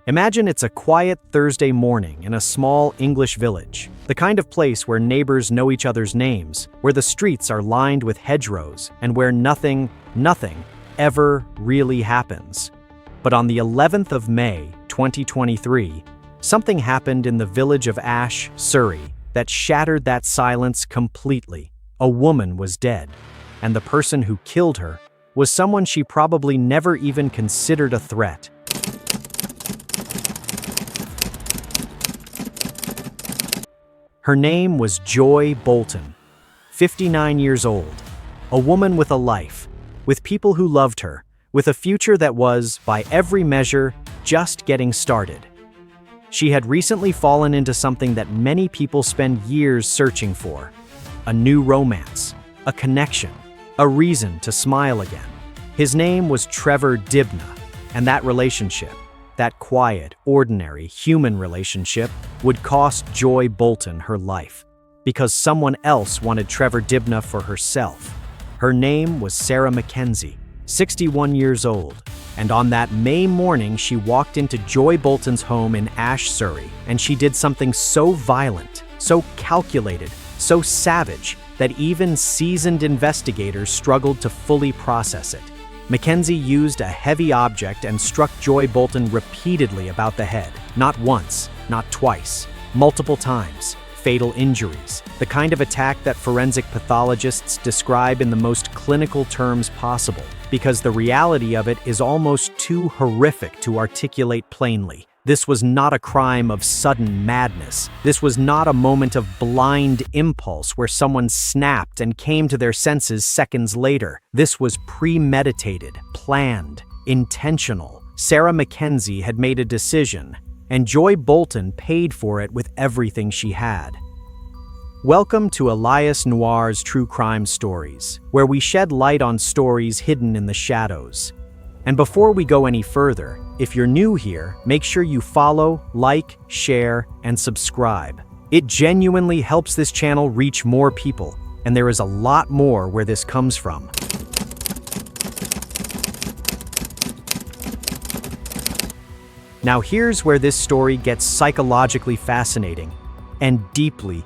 Imagine it's a quiet Thursday morning in a small English village, the kind of place where neighbors know each other's names, where the streets are lined with hedgerows, and where nothing ever really happens. But on the 11th of May, 2023, something happened in the village of Ash, Surrey, that shattered that silence completely. A woman was dead, and the person who killed her was someone she probably never even considered a threat. Her name was Joy Boulton, 59 years old, a woman with a life, with people who loved her, with a future that was, by every measure, just getting started. She had recently fallen into something that many people spend years searching for: a new romance, a connection, a reason to smile again. His name was Trevor Dibnah, and that relationship, that quiet, ordinary, human relationship, would cost Joy Boulton her life, because someone else wanted Trevor Dibnah for herself. Her name was Sara McKenzie, 61 years old, and on that May morning she walked into Joy Boulton's home in Ash, Surrey, and she did something so violent, so calculated, so savage, that even seasoned investigators struggled to fully process it. McKenzie used a heavy object and struck Joy Boulton repeatedly about the head. Not once, not twice, multiple times. Fatal injuries, the kind of attack that forensic pathologists describe in the most clinical terms possible, because the reality of it is almost too horrific to articulate plainly. This was not a crime of sudden madness. This was not a moment of blind impulse where someone snapped and came to their senses seconds later. This was premeditated, planned, intentional. Sara McKenzie had made a decision, and Joy Boulton paid for it with everything she had. Welcome to Elias Noir's True Crime Stories, where we shed light on stories hidden in the shadows. And before we go any further, if you're new here, make sure you follow, like, share, and subscribe. It genuinely helps this channel reach more people, and there is a lot more where this comes from. Now here's where this story gets psychologically fascinating and deeply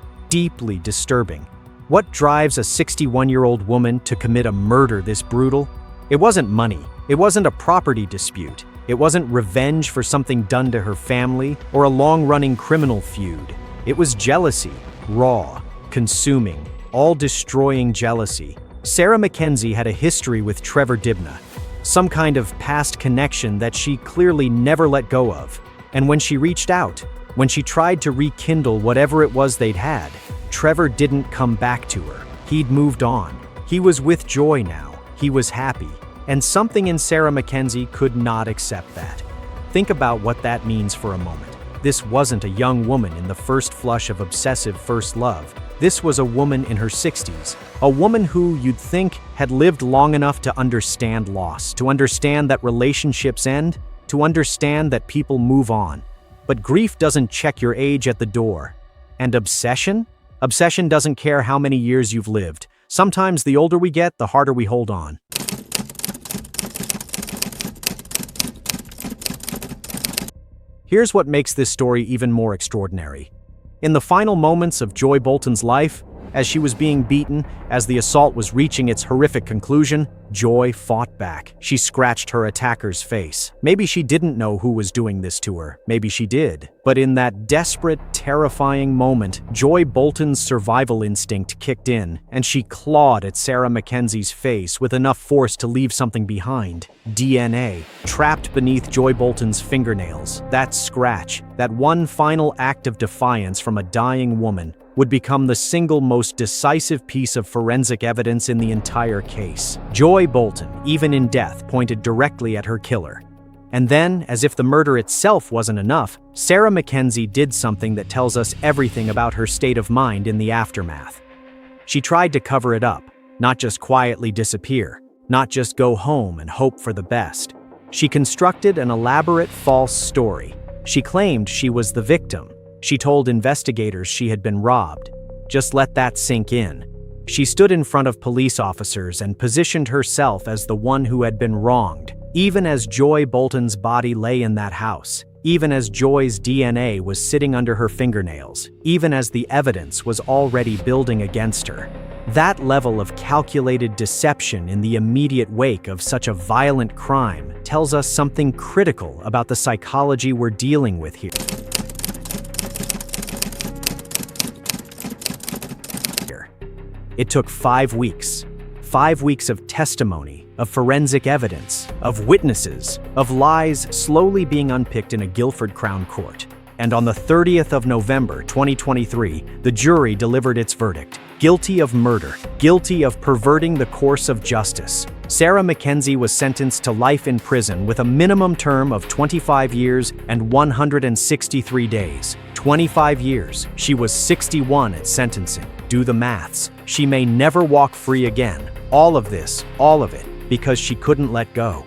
disturbing. What drives a 61-year-old woman to commit a murder this brutal? It wasn't money. It wasn't a property dispute. It wasn't revenge for something done to her family or a long-running criminal feud. It was jealousy, raw, consuming, all-destroying jealousy. Sara McKenzie had a history with Trevor Dibnah, some kind of past connection that she clearly never let go of. And when she reached out, when she tried to rekindle whatever it was they'd had, Trevor didn't come back to her. He'd moved on. He was with Joy now. He was happy. And something in Sara McKenzie could not accept that. Think about what that means for a moment. This wasn't a young woman in the first flush of obsessive first love. This was a woman in her 60s, a woman who you'd think had lived long enough to understand loss, to understand that relationships end, to understand that people move on. But grief doesn't check your age at the door. And obsession? Obsession doesn't care how many years you've lived. Sometimes the older we get, the harder we hold on. Here's what makes this story even more extraordinary. In the final moments of Joy Boulton's life, as she was being beaten, as the assault was reaching its horrific conclusion, Joy fought back. She scratched her attacker's face. Maybe she didn't know who was doing this to her. Maybe she did. But in that desperate, terrifying moment, Joy Boulton's survival instinct kicked in, and she clawed at Sara McKenzie's face with enough force to leave something behind. DNA, trapped beneath Joy Boulton's fingernails. That scratch, that one final act of defiance from a dying woman, would become the single most decisive piece of forensic evidence in the entire case. Joy Boulton, even in death, pointed directly at her killer. And then, as if the murder itself wasn't enough, Sara McKenzie did something that tells us everything about her state of mind in the aftermath. She tried to cover it up, not just quietly disappear, not just go home and hope for the best. She constructed an elaborate false story. She claimed she was the victim. She told investigators she had been robbed. Just let that sink in. She stood in front of police officers and positioned herself as the one who had been wronged, even as Joy Boulton's body lay in that house. even as Joy's DNA was sitting under her fingernails, even as the evidence was already building against her. That level of calculated deception in the immediate wake of such a violent crime tells us something critical about the psychology we're dealing with here. It took 5 weeks. 5 weeks of testimony, of forensic evidence, of witnesses, of lies slowly being unpicked in a Guildford Crown Court. And on the 30th of November, 2023, the jury delivered its verdict. Guilty of murder, guilty of perverting the course of justice. Sara McKenzie was sentenced to life in prison with a minimum term of 25 years and 163 days. 25 years. She was 61 at sentencing. Do the maths. She may never walk free again. All of this, all of it, because she couldn't let go.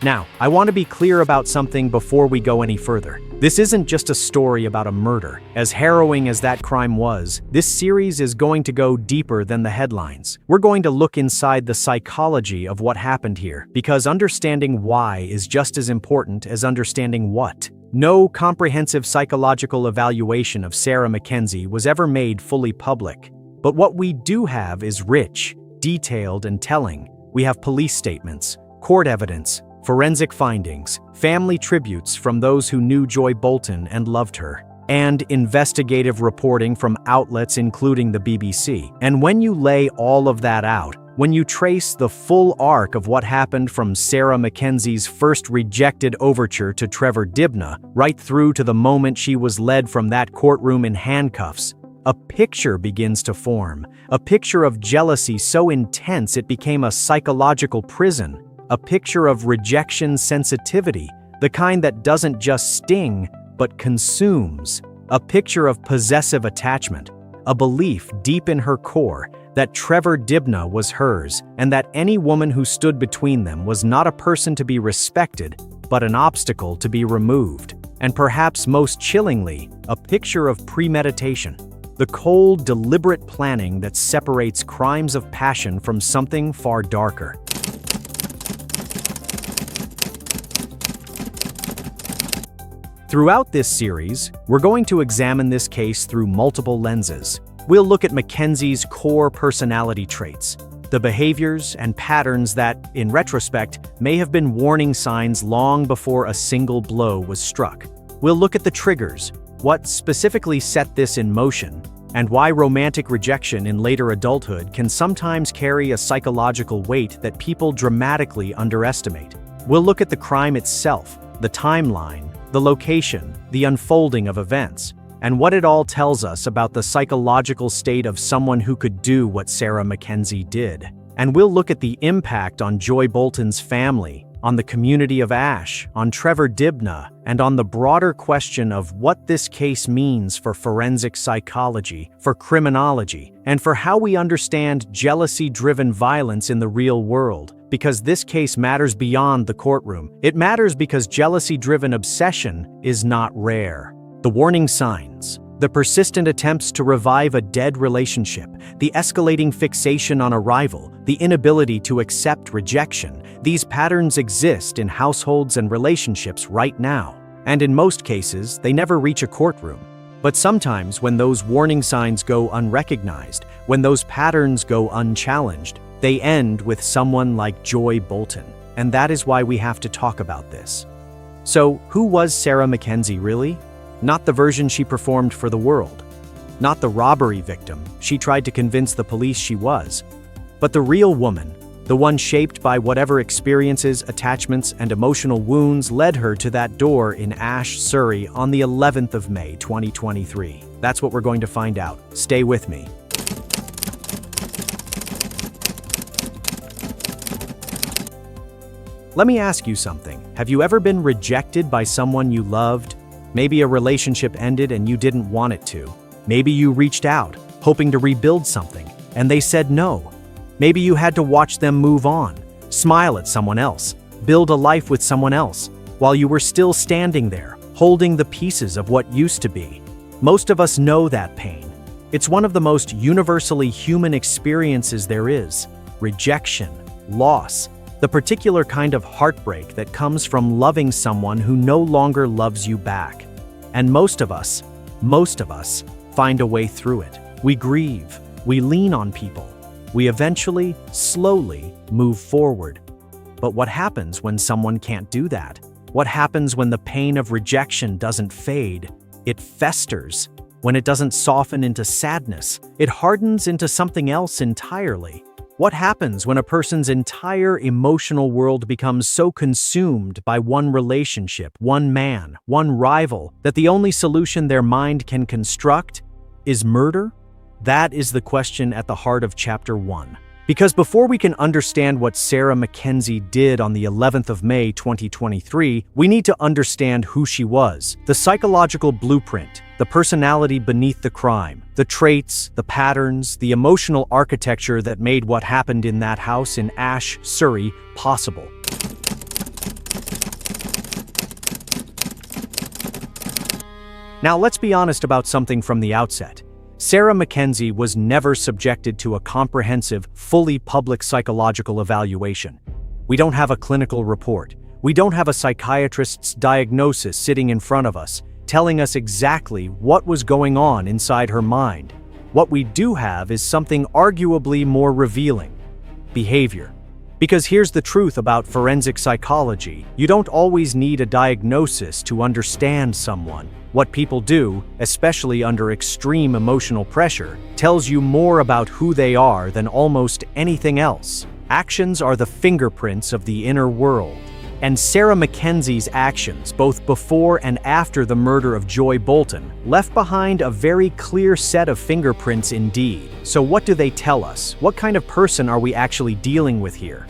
Now, I want to be clear about something before we go any further. This isn't just a story about a murder. As harrowing as that crime was, this series is going to go deeper than the headlines. We're going to look inside the psychology of what happened here, because understanding why is just as important as understanding what. No comprehensive psychological evaluation of Sara McKenzie was ever made fully public. But what we do have is rich, detailed, and telling. We have police statements, court evidence, forensic findings, family tributes from those who knew Joy Boulton and loved her, and investigative reporting from outlets including the BBC. And when you lay all of that out, when you trace the full arc of what happened from Sara McKenzie's first rejected overture to Trevor Dibnah, right through to the moment she was led from that courtroom in handcuffs, a picture begins to form. A picture of jealousy so intense it became a psychological prison. A picture of rejection sensitivity, the kind that doesn't just sting, but consumes. A picture of possessive attachment, a belief deep in her core that Trevor Dibnah was hers, and that any woman who stood between them was not a person to be respected, but an obstacle to be removed. And perhaps most chillingly, a picture of premeditation. The cold, deliberate planning that separates crimes of passion from something far darker. Throughout this series, we're going to examine this case through multiple lenses. We'll look at McKenzie's core personality traits, the behaviors and patterns that, in retrospect, may have been warning signs long before a single blow was struck. We'll look at the triggers, what specifically set this in motion, and why romantic rejection in later adulthood can sometimes carry a psychological weight that people dramatically underestimate. We'll look at the crime itself, the timeline, the location, the unfolding of events, and what it all tells us about the psychological state of someone who could do what Sara McKenzie did. And we'll look at the impact on Joy Boulton's family, on the community of Ash, on Trevor Dibnah, and on the broader question of what this case means for forensic psychology, for criminology, and for how we understand jealousy-driven violence in the real world. Because this case matters beyond the courtroom. It matters because jealousy-driven obsession is not rare. The warning signs, the persistent attempts to revive a dead relationship, the escalating fixation on a rival, the inability to accept rejection, these patterns exist in households and relationships right now. And in most cases, they never reach a courtroom. But sometimes when those warning signs go unrecognized, when those patterns go unchallenged, they end with someone like Joy Boulton, and that is why we have to talk about this. So, who was Sara McKenzie really? Not the version she performed for the world. Not the robbery victim she tried to convince the police she was. But the real woman, the one shaped by whatever experiences, attachments, and emotional wounds led her to that door in Ash, Surrey on the 11th of May, 2023. That's what we're going to find out. Stay with me. Let me ask you something. Have you ever been rejected by someone you loved? Maybe a relationship ended and you didn't want it to. Maybe you reached out, hoping to rebuild something, and they said no. Maybe you had to watch them move on, smile at someone else, build a life with someone else, while you were still standing there, holding the pieces of what used to be. Most of us know that pain. It's one of the most universally human experiences there is. Rejection, loss, The particular kind of heartbreak that comes from loving someone who no longer loves you back. And most of us find a way through it. We grieve, we lean on people, we eventually, slowly move forward. But what happens when someone can't do that? What happens when the pain of rejection doesn't fade? It festers. When it doesn't soften into sadness, it hardens into something else entirely. What happens when a person's entire emotional world becomes so consumed by one relationship, one man, one rival, that the only solution their mind can construct is murder? That is the question at the heart of Chapter 1. Because before we can understand what Sara McKenzie did on the 11th of May 2023, we need to understand who she was, the psychological blueprint, the personality beneath the crime, the traits, the patterns, the emotional architecture that made what happened in that house in Ash, Surrey, possible. Now let's be honest about something from the outset. Sara McKenzie was never subjected to a comprehensive, fully public psychological evaluation. We don't have a clinical report. We don't have a psychiatrist's diagnosis sitting in front of us, telling us exactly what was going on inside her mind. What we do have is something arguably more revealing: behavior. Because here's the truth about forensic psychology: you don't always need a diagnosis to understand someone. What people do, especially under extreme emotional pressure, tells you more about who they are than almost anything else. Actions are the fingerprints of the inner world. And Sara McKenzie's actions, both before and after the murder of Joy Boulton, left behind a very clear set of fingerprints indeed. So what do they tell us? What kind of person are we actually dealing with here?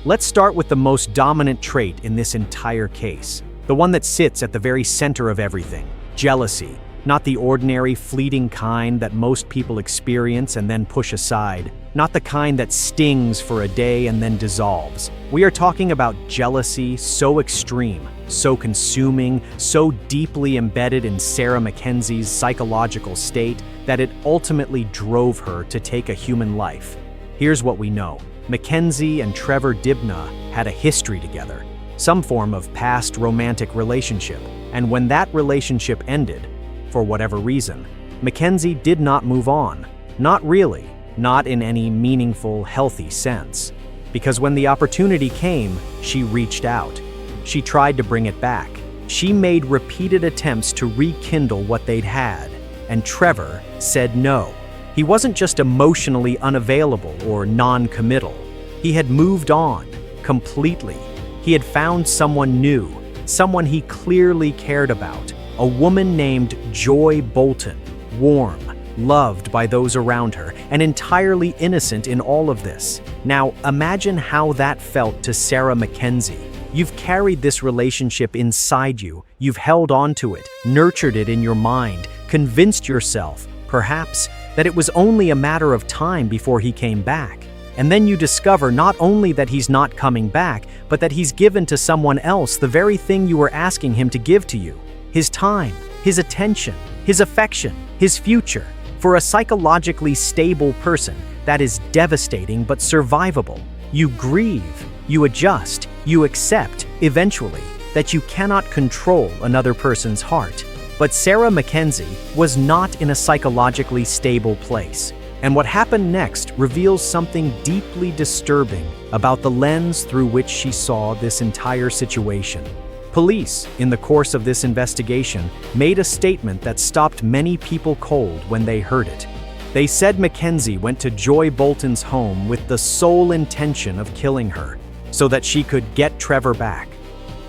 Let's start with the most dominant trait in this entire case, the one that sits at the very center of everything: jealousy. Not the ordinary, fleeting kind that most people experience and then push aside. Not the kind that stings for a day and then dissolves. We are talking about jealousy so extreme, so consuming, so deeply embedded in Sara McKenzie's psychological state that it ultimately drove her to take a human life. Here's what we know. McKenzie and Trevor Dibnah had a history together, some form of past romantic relationship, and when that relationship ended, for whatever reason, McKenzie did not move on. Not really, not in any meaningful, healthy sense. Because when the opportunity came, she reached out. She tried to bring it back. She made repeated attempts to rekindle what they'd had, and Trevor said no. He wasn't just emotionally unavailable or non-committal. He had moved on, completely. He had found someone new, someone he clearly cared about, a woman named Joy Boulton, warm, loved by those around her, and entirely innocent in all of this. Now, imagine how that felt to Sara McKenzie. You've carried this relationship inside you. You've held on to it, nurtured it in your mind, convinced yourself, perhaps, that it was only a matter of time before he came back. And then you discover not only that he's not coming back, but that he's given to someone else the very thing you were asking him to give to you: his time, his attention, his affection, his future. For a psychologically stable person, that is devastating but survivable. You grieve, you adjust, you accept, eventually, that you cannot control another person's heart. But Sara McKenzie was not in a psychologically stable place. And what happened next reveals something deeply disturbing about the lens through which she saw this entire situation. Police, in the course of this investigation, made a statement that stopped many people cold when they heard it. They said McKenzie went to Joy Boulton's home with the sole intention of killing her, so that she could get Trevor back.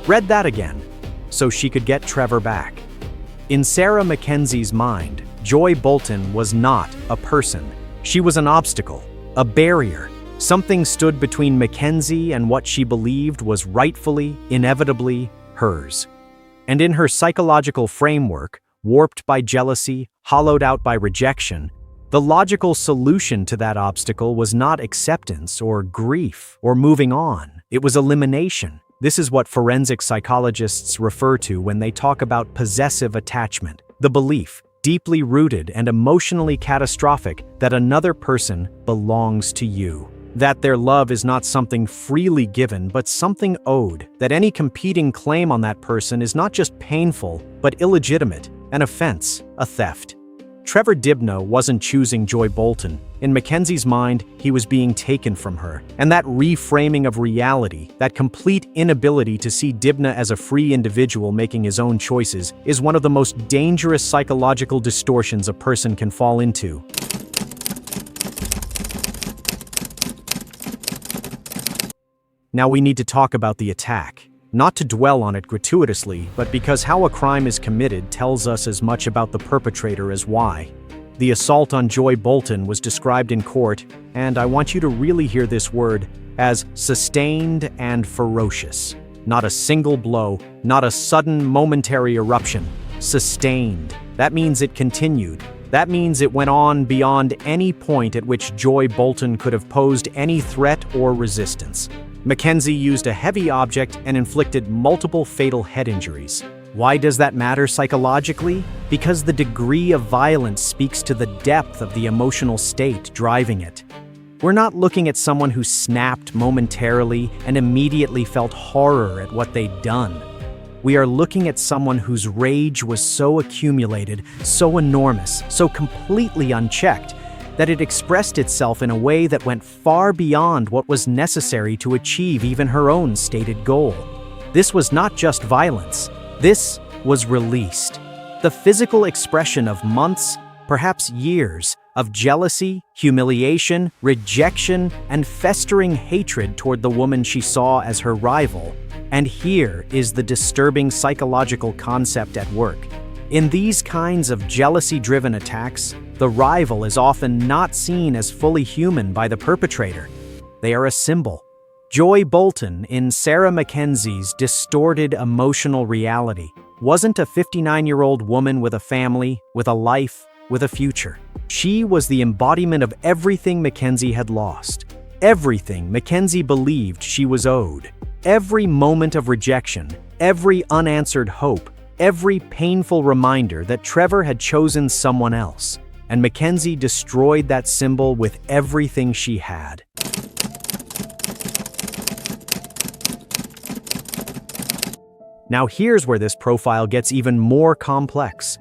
Read that again. So she could get Trevor back. In Sara McKenzie's mind, Joy Boulton was not a person. She was an obstacle, a barrier. Something stood between McKenzie and what she believed was rightfully, inevitably, hers. And in her psychological framework, warped by jealousy, hollowed out by rejection, the logical solution to that obstacle was not acceptance or grief or moving on. It was elimination. This is what forensic psychologists refer to when they talk about possessive attachment, the belief, deeply rooted and emotionally catastrophic that another person belongs to you. That their love is not something freely given, but something owed. That any competing claim on that person is not just painful, but illegitimate, an offense, a theft. Trevor Dibnah wasn't choosing Joy Boulton. In Mackenzie's mind, he was being taken from her. And that reframing of reality, that complete inability to see Dibnah as a free individual making his own choices, is one of the most dangerous psychological distortions a person can fall into. Now we need to talk about the attack. Not to dwell on it gratuitously, but because how a crime is committed tells us as much about the perpetrator as why. The assault on Joy Boulton was described in court, and I want you to really hear this word, as sustained and ferocious. Not a single blow, not a sudden momentary eruption. Sustained. That means it continued. That means it went on beyond any point at which Joy Boulton could have posed any threat or resistance. McKenzie used a heavy object and inflicted multiple fatal head injuries. Why does that matter psychologically? Because the degree of violence speaks to the depth of the emotional state driving it. We're not looking at someone who snapped momentarily and immediately felt horror at what they'd done. We are looking at someone whose rage was so accumulated, so enormous, so completely unchecked, that it expressed itself in a way that went far beyond what was necessary to achieve even her own stated goal. This was not just violence. This was released. The physical expression of months, perhaps years, of jealousy, humiliation, rejection, and festering hatred toward the woman she saw as her rival. And here is the disturbing psychological concept at work. In these kinds of jealousy-driven attacks, the rival is often not seen as fully human by the perpetrator. They are a symbol. Joy Boulton, in Sara McKenzie's distorted emotional reality, wasn't a 59-year-old woman with a family, with a life, with a future. She was the embodiment of everything McKenzie had lost. Everything McKenzie believed she was owed. Every moment of rejection, every unanswered hope, every painful reminder that Trevor had chosen someone else. And McKenzie destroyed that symbol with everything she had. Now here's where this profile gets even more complex.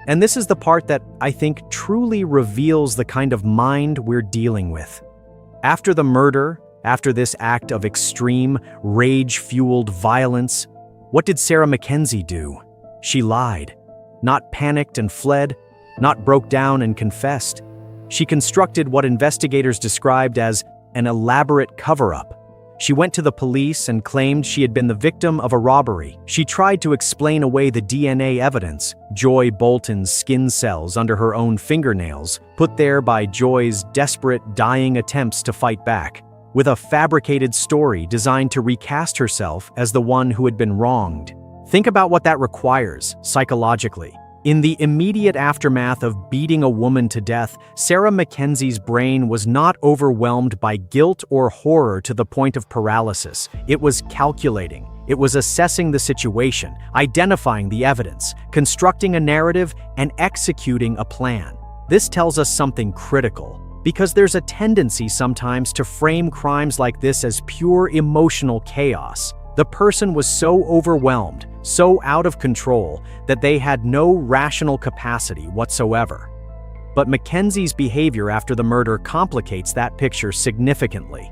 And this is the part that I think truly reveals the kind of mind we're dealing with. After the murder, after this act of extreme, rage-fueled violence, what did Sara McKenzie do? She lied. Not panicked and fled, not broke down and confessed. She constructed what investigators described as an elaborate cover-up. She went to the police and claimed she had been the victim of a robbery. She tried to explain away the DNA evidence, Joy Boulton's skin cells under her own fingernails, put there by Joy's desperate, dying attempts to fight back, with a fabricated story designed to recast herself as the one who had been wronged. Think about what that requires, psychologically. In the immediate aftermath of beating a woman to death, Sara McKenzie's brain was not overwhelmed by guilt or horror to the point of paralysis. It was calculating. It was assessing the situation, identifying the evidence, constructing a narrative, and executing a plan. This tells us something critical, because there's a tendency sometimes to frame crimes like this as pure emotional chaos. The person was so overwhelmed, so out of control, that they had no rational capacity whatsoever. But McKenzie's behavior after the murder complicates that picture significantly.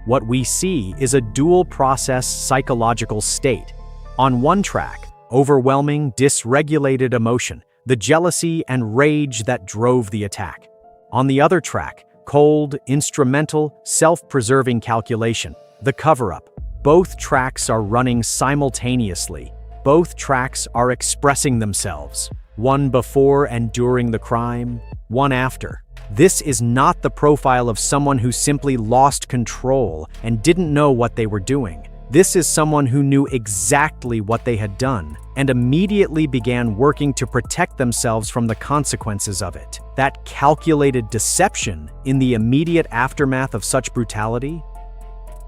What we see is a dual-process psychological state. On one track, overwhelming, dysregulated emotion, the jealousy and rage that drove the attack. On the other track, cold, instrumental, self-preserving calculation, the cover-up. Both tracks are running simultaneously. Both tracks are expressing themselves. One before and during the crime, one after. This is not the profile of someone who simply lost control and didn't know what they were doing. This is someone who knew exactly what they had done and immediately began working to protect themselves from the consequences of it. That calculated deception in the immediate aftermath of such brutality,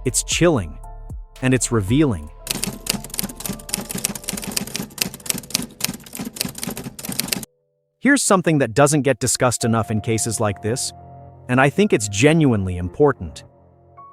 it's chilling. And it's revealing. Here's something that doesn't get discussed enough in cases like this, and I think it's genuinely important.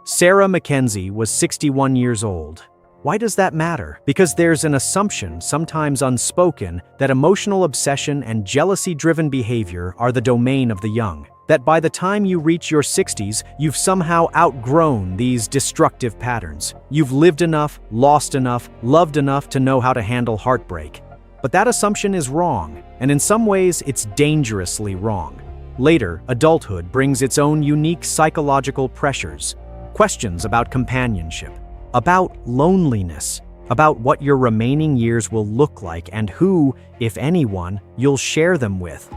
Sara McKenzie was 61 years old. Why does that matter? Because there's an assumption, sometimes unspoken, that emotional obsession and jealousy-driven behavior are the domain of the young. That by the time you reach your 60s, you've somehow outgrown these destructive patterns. You've lived enough, lost enough, loved enough to know how to handle heartbreak. But that assumption is wrong, and in some ways, it's dangerously wrong. Later, adulthood brings its own unique psychological pressures. Questions about companionship, about loneliness, about what your remaining years will look like and who, if anyone, you'll share them with.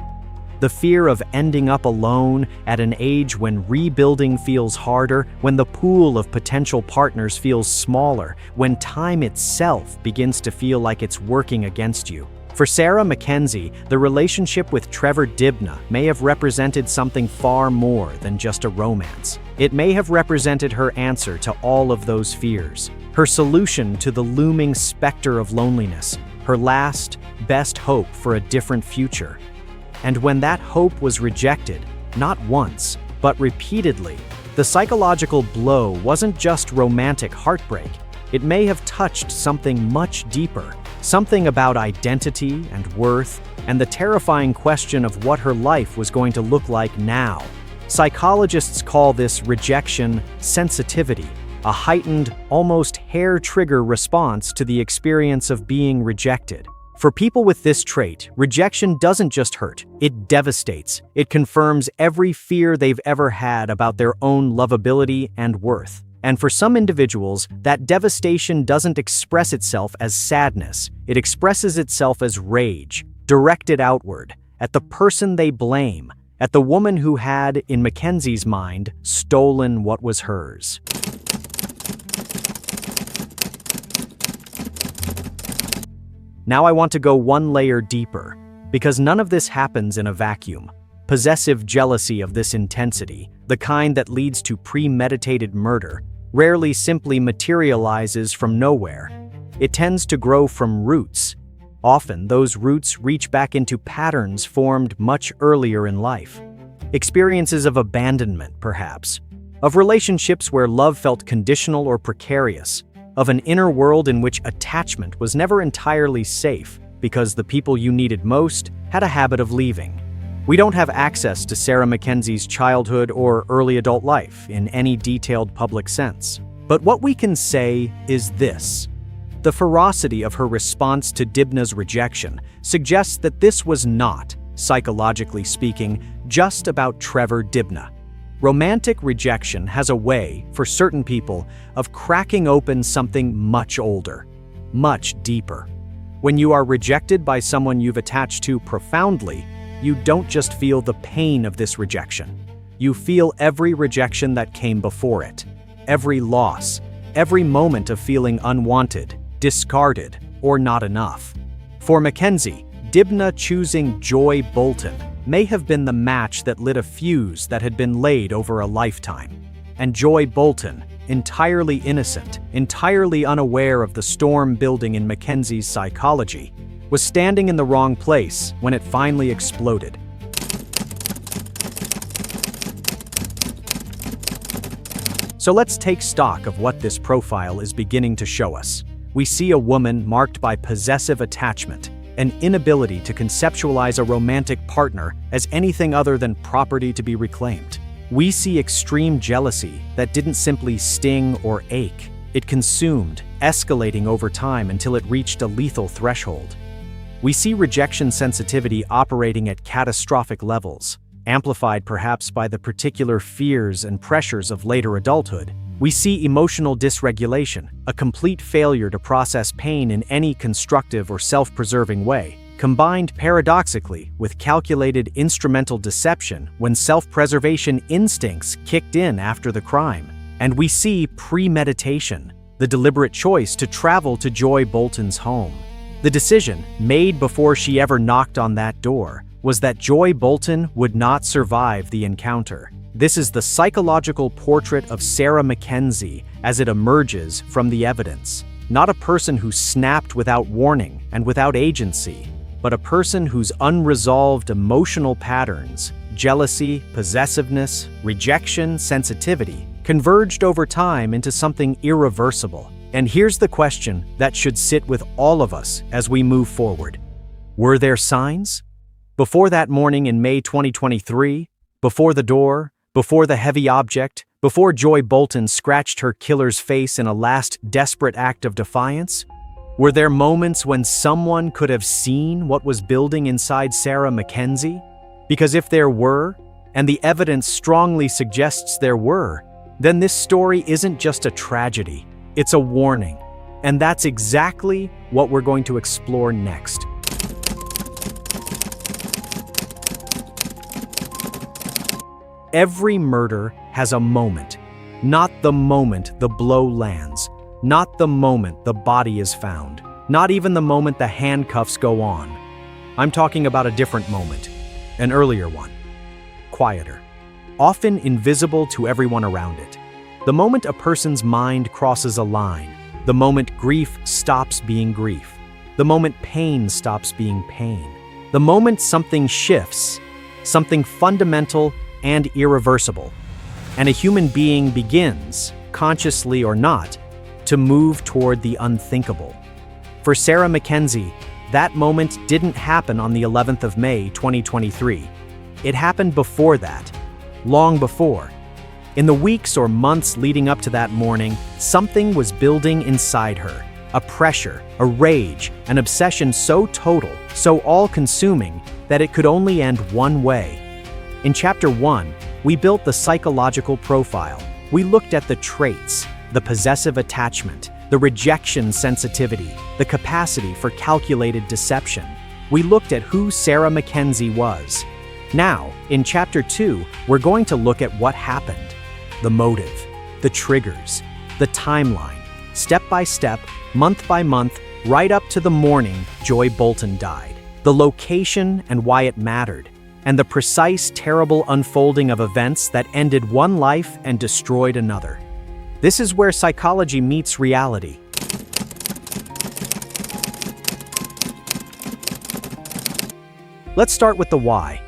The fear of ending up alone at an age when rebuilding feels harder, when the pool of potential partners feels smaller, when time itself begins to feel like it's working against you. For Sara McKenzie, the relationship with Trevor Dibnah may have represented something far more than just a romance. It may have represented her answer to all of those fears, her solution to the looming specter of loneliness, her last, best hope for a different future. And when that hope was rejected, not once, but repeatedly, the psychological blow wasn't just romantic heartbreak. It may have touched something much deeper, something about identity and worth, and the terrifying question of what her life was going to look like now. Psychologists call this rejection sensitivity, a heightened, almost hair-trigger response to the experience of being rejected. For people with this trait, rejection doesn't just hurt, it devastates. It confirms every fear they've ever had about their own lovability and worth. And for some individuals, that devastation doesn't express itself as sadness. It expresses itself as rage, directed outward, at the person they blame, at the woman who had, in Mackenzie's mind, stolen what was hers. Now I want to go one layer deeper, because none of this happens in a vacuum. Possessive jealousy of this intensity, the kind that leads to premeditated murder, rarely simply materializes from nowhere. It tends to grow from roots. Often, those roots reach back into patterns formed much earlier in life. Experiences of abandonment, perhaps. Of relationships where love felt conditional or precarious. Of an inner world in which attachment was never entirely safe because the people you needed most had a habit of leaving. We don't have access to Sara McKenzie's childhood or early adult life in any detailed public sense. But what we can say is this. The ferocity of her response to Dibnah's rejection suggests that this was not, psychologically speaking, just about Trevor Dibnah. Romantic rejection has a way, for certain people, of cracking open something much older, much deeper. When you are rejected by someone you've attached to profoundly, you don't just feel the pain of this rejection. You feel every rejection that came before it, every loss, every moment of feeling unwanted, discarded, or not enough. For Mackenzie, Dibnah choosing Joy Boulton may have been the match that lit a fuse that had been laid over a lifetime. And Joy Boulton, entirely innocent, entirely unaware of the storm building in Mackenzie's psychology, was standing in the wrong place when it finally exploded. So let's take stock of what this profile is beginning to show us. We see a woman marked by possessive attachment, an inability to conceptualize a romantic partner as anything other than property to be reclaimed. We see extreme jealousy that didn't simply sting or ache. It consumed, escalating over time until it reached a lethal threshold. We see rejection sensitivity operating at catastrophic levels, amplified perhaps by the particular fears and pressures of later adulthood. We see emotional dysregulation, a complete failure to process pain in any constructive or self-preserving way, combined paradoxically with calculated instrumental deception when self-preservation instincts kicked in after the crime. And we see premeditation, the deliberate choice to travel to Joy Boulton's home. The decision, made before she ever knocked on that door, was that Joy Boulton would not survive the encounter. This is the psychological portrait of Sara McKenzie as it emerges from the evidence. Not a person who snapped without warning and without agency, but a person whose unresolved emotional patterns, jealousy, possessiveness, rejection, sensitivity, converged over time into something irreversible. And here's the question that should sit with all of us as we move forward. Were there signs? Before that morning in May 2023, before the door, before the heavy object, before Joy Boulton scratched her killer's face in a last desperate act of defiance? Were there moments when someone could have seen what was building inside Sara McKenzie? Because if there were, and the evidence strongly suggests there were, then this story isn't just a tragedy, it's a warning. And that's exactly what we're going to explore next. Every murder has a moment, not the moment the blow lands, not the moment the body is found, not even the moment the handcuffs go on. I'm talking about a different moment, an earlier one, quieter, often invisible to everyone around it. The moment a person's mind crosses a line, the moment grief stops being grief, the moment pain stops being pain, the moment something shifts, something fundamental and irreversible, and a human being begins, consciously or not, to move toward the unthinkable. For Sara McKenzie, that moment didn't happen on the 11th of May, 2023. It happened before that, long before. In the weeks or months leading up to that morning, something was building inside her. A pressure, a rage, an obsession so total, so all-consuming, that it could only end one way. In Chapter 1, we built the psychological profile. We looked at the traits, the possessive attachment, the rejection sensitivity, the capacity for calculated deception. We looked at who Sara McKenzie was. Now, in Chapter 2, we're going to look at what happened. The motive, the triggers, the timeline, step by step, month by month, right up to the morning Joy Boulton died. The location and why it mattered, and the precise, terrible unfolding of events that ended one life and destroyed another. This is where psychology meets reality. Let's start with the why.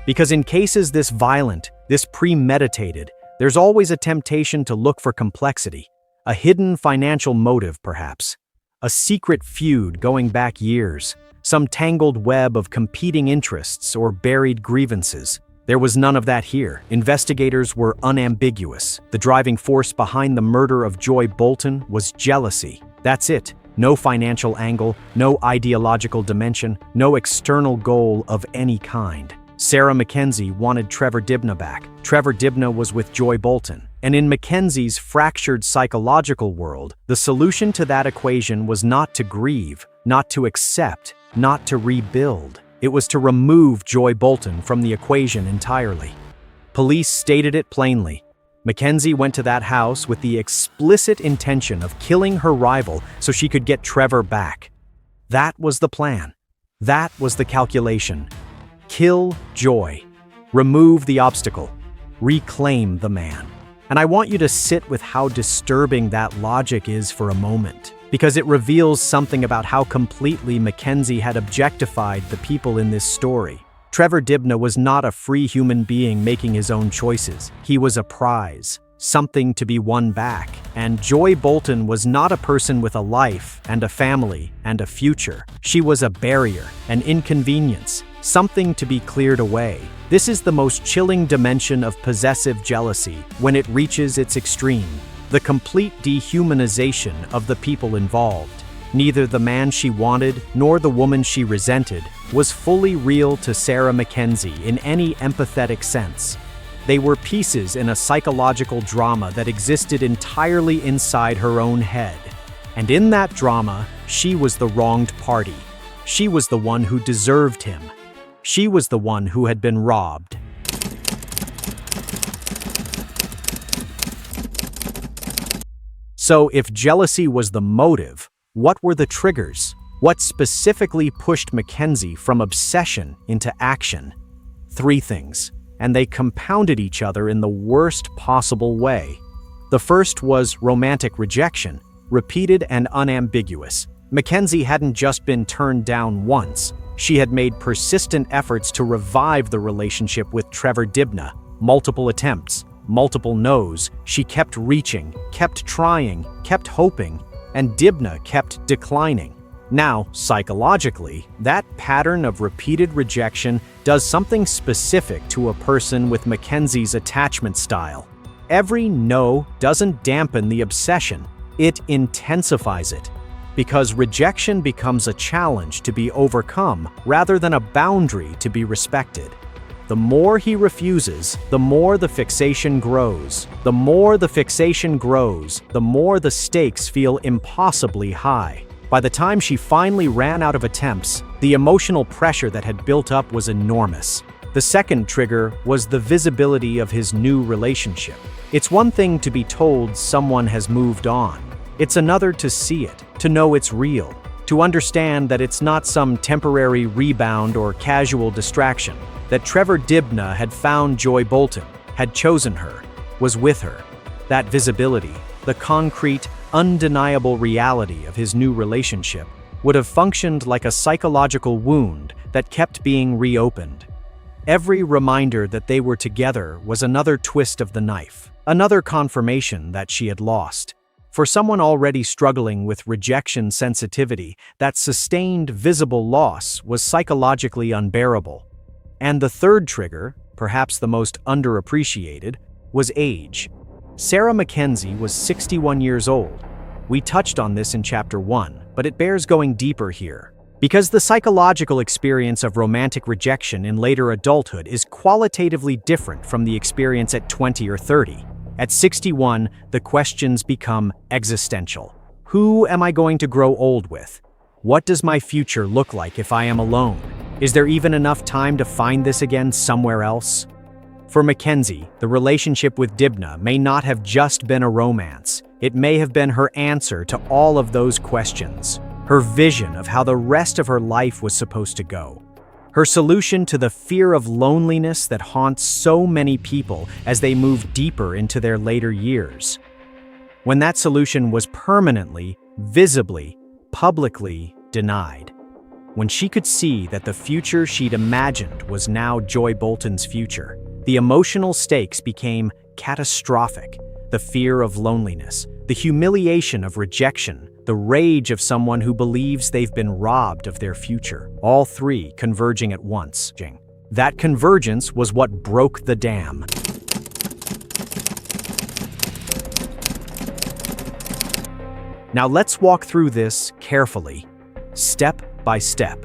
Because in cases this violent, this premeditated, there's always a temptation to look for complexity, a hidden financial motive perhaps, a secret feud going back years, some tangled web of competing interests or buried grievances. There was none of that here. Investigators were unambiguous. The driving force behind the murder of Joy Boulton was jealousy. That's it. No financial angle, no ideological dimension, no external goal of any kind. Sara McKenzie wanted Trevor Dibnah back. Trevor Dibnah was with Joy Boulton. And in McKenzie's fractured psychological world, the solution to that equation was not to grieve, not to accept, not to rebuild. It was to remove Joy Boulton from the equation entirely. Police stated it plainly. McKenzie went to that house with the explicit intention of killing her rival so she could get Trevor back. That was the plan. That was the calculation. Kill Joy. Remove the obstacle. Reclaim the man. And I want you to sit with how disturbing that logic is for a moment, because it reveals something about how completely McKenzie had objectified the people in this story. Trevor Dibnah was not a free human being making his own choices. He was a prize, something to be won back. And Joy Boulton was not a person with a life and a family and a future. She was a barrier, an inconvenience, something to be cleared away. This is the most chilling dimension of possessive jealousy when it reaches its extreme. The complete dehumanization of the people involved. Neither the man she wanted nor the woman she resented was fully real to Sara McKenzie in any empathetic sense. They were pieces in a psychological drama that existed entirely inside her own head. And in that drama, she was the wronged party. She was the one who deserved him. She was the one who had been robbed. So if jealousy was the motive, what were the triggers? What specifically pushed McKenzie from obsession into action? 3 things, and they compounded each other in the worst possible way. The first was romantic rejection, repeated and unambiguous. McKenzie hadn't just been turned down once. She had made persistent efforts to revive the relationship with Trevor Dibnah. Multiple attempts, multiple no's. She kept reaching, kept trying, kept hoping, and Dibnah kept declining. Now, psychologically, that pattern of repeated rejection does something specific to a person with McKenzie's attachment style. Every no doesn't dampen the obsession, it intensifies it. Because rejection becomes a challenge to be overcome rather than a boundary to be respected. The more he refuses, the more the fixation grows. The more the fixation grows, the more the stakes feel impossibly high. By the time she finally ran out of attempts, the emotional pressure that had built up was enormous. The second trigger was the visibility of his new relationship. It's one thing to be told someone has moved on. It's another to see it, to know it's real, to understand that it's not some temporary rebound or casual distraction, that Trevor Dibnah had found Joy Boulton, had chosen her, was with her. That visibility, the concrete, undeniable reality of his new relationship, would have functioned like a psychological wound that kept being reopened. Every reminder that they were together was another twist of the knife, another confirmation that she had lost. For someone already struggling with rejection sensitivity, that sustained, visible loss was psychologically unbearable. And the third trigger, perhaps the most underappreciated, was age. Sara McKenzie was 61 years old. We touched on this in Chapter 1, but it bears going deeper here. Because the psychological experience of romantic rejection in later adulthood is qualitatively different from the experience at 20 or 30. At 61, the questions become existential. Who am I going to grow old with? What does my future look like if I am alone? Is there even enough time to find this again somewhere else? For McKenzie, the relationship with Dibnah may not have just been a romance. It may have been her answer to all of those questions, her vision of how the rest of her life was supposed to go. Her solution to the fear of loneliness that haunts so many people as they move deeper into their later years. When that solution was permanently, visibly, publicly denied. When she could see that the future she'd imagined was now Joy Boulton's future, the emotional stakes became catastrophic. The fear of loneliness, the humiliation of rejection, the rage of someone who believes they've been robbed of their future, all three converging at once. That convergence was what broke the dam. Now let's walk through this carefully, step by step.